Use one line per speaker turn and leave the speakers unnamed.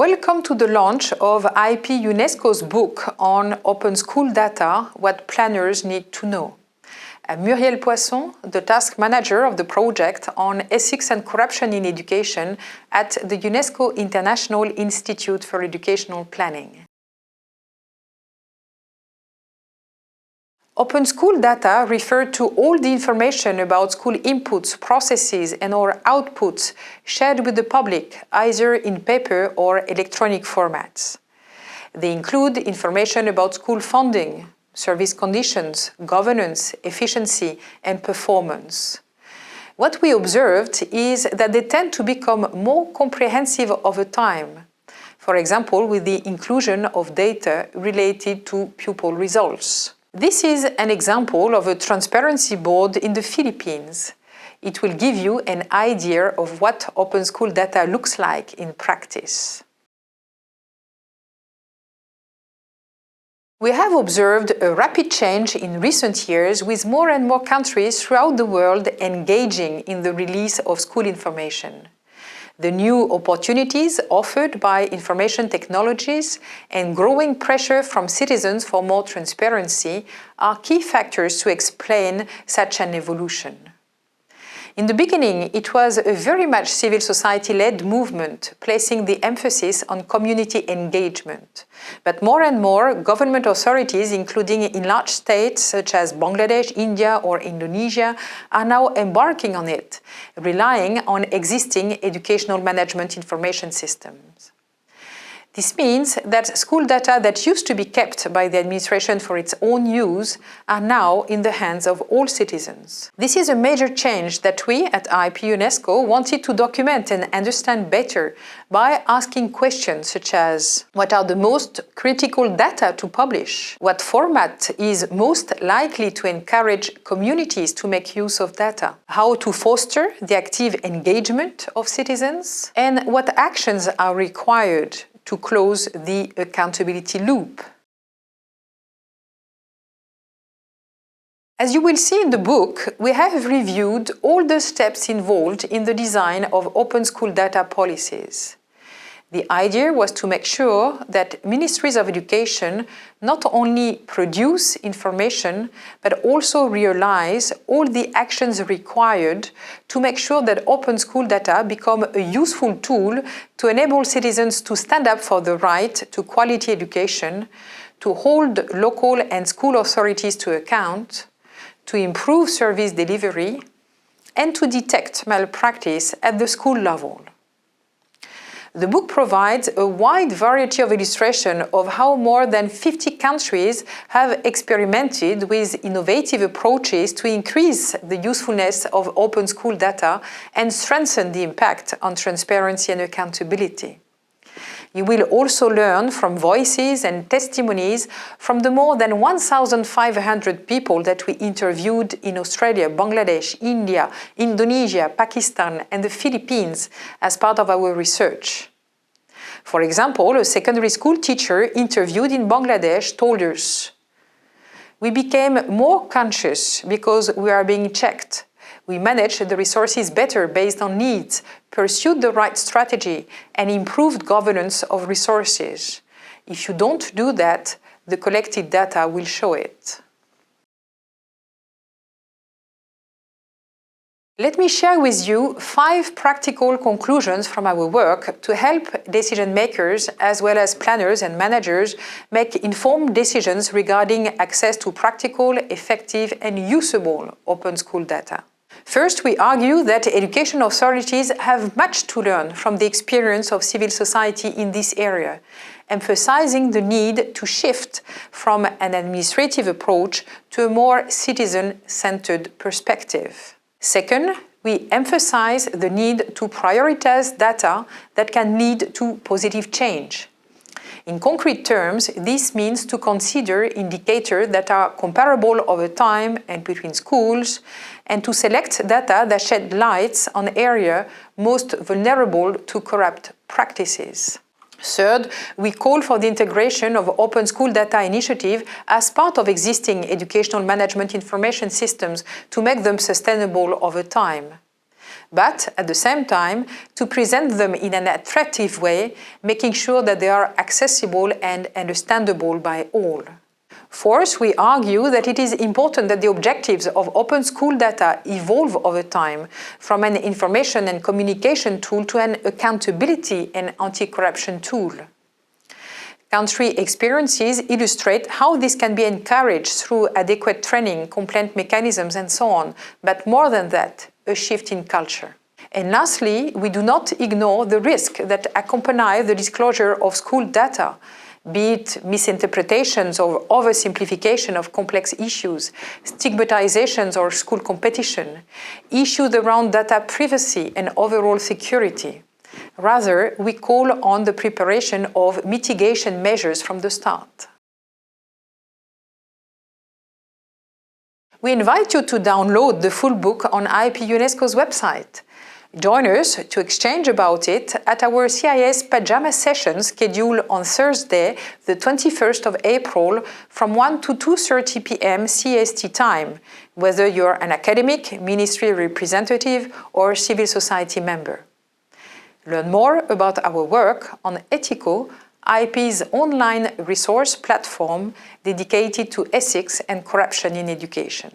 Welcome to the launch of IP UNESCO's book on open school data, What Planners Need to Know. I'm Muriel Poisson, the task manager of the project on ethics and corruption in education at the UNESCO International Institute for Educational Planning. Open school data refer to all the information about school inputs, processes, and/or outputs shared with the public, either in paper or electronic formats. They include information about school funding, service conditions, governance, efficiency, and performance. What we observed is that they tend to become more comprehensive over time, for example, with the inclusion of data related to pupil results. This is an example of a transparency board in the Philippines. It will give you an idea of what open school data looks like in practice. We have observed a rapid change in recent years, with more and more countries throughout the world engaging in the release of school information. The new opportunities offered by information technologies and growing pressure from citizens for more transparency are key factors to explain such an evolution. In the beginning, it was a very much civil society-led movement, placing the emphasis on community engagement. But more and more, government authorities, including in large states such as Bangladesh, India, or Indonesia, are now embarking on it, relying on existing educational management information systems. This means that school data that used to be kept by the administration for its own use are now in the hands of all citizens. This is a major change that we at IP UNESCO wanted to document and understand better by asking questions such as: what are the most critical data to publish? What format is most likely to encourage communities to make use of data? How to foster the active engagement of citizens? And what actions are required to close the accountability loop? As you will see in the book, we have reviewed all the steps involved in the design of open school data policies. The idea was to make sure that ministries of education not only produce information, but also realize all the actions required to make sure that open school data become a useful tool to enable citizens to stand up for the right to quality education, to hold local and school authorities to account, to improve service delivery, and to detect malpractice at the school level. The book provides a wide variety of illustration of how more than 50 countries have experimented with innovative approaches to increase the usefulness of open school data and strengthen the impact on transparency and accountability. You will also learn from voices and testimonies from the more than 1,500 people that we interviewed in Australia, Bangladesh, India, Indonesia, Pakistan, and the Philippines as part of our research. For example, a secondary school teacher interviewed in Bangladesh told us, "We became more conscious because we are being checked. We managed the resources better based on needs, pursued the right strategy, and improved governance of resources. If you don't do that, the collected data will show it." Let me share with you 5 practical conclusions from our work to help decision makers as well as planners and managers make informed decisions regarding access to practical, effective, and usable open school data. First, we argue that education authorities have much to learn from the experience of civil society in this area, emphasizing the need to shift from an administrative approach to a more citizen-centered perspective. Second, we emphasize the need to prioritize data that can lead to positive change. In concrete terms, this means to consider indicators that are comparable over time and between schools, and to select data that shed light on areas most vulnerable to corrupt practices. Third, we call for the integration of open school data initiative as part of existing educational management information systems to make them sustainable over time. but at the same time to present them in an attractive way, making sure that they are accessible and understandable by all. Fourth, we argue that it is important that the objectives of open school data evolve over time from an information and communication tool to an accountability and anti-corruption tool. Country experiences illustrate how this can be encouraged through adequate training, complaint mechanisms, and so on, but more than that, a shift in culture. And lastly, we do not ignore the risk that accompany the disclosure of school data, be it misinterpretations or oversimplification of complex issues, stigmatizations or school competition, issues around data privacy and overall security. Rather, we call on the preparation of mitigation measures from the start. We invite you to download the full book on IP UNESCO's website. Join us to exchange about it at our CIS Pajama session scheduled on Thursday, the 21st of April from 1 to 2:30 p.m. CST time, whether you're an academic, ministry representative, or civil society member. Learn more about our work on Ethico, IP's online resource platform dedicated to ethics and corruption in education.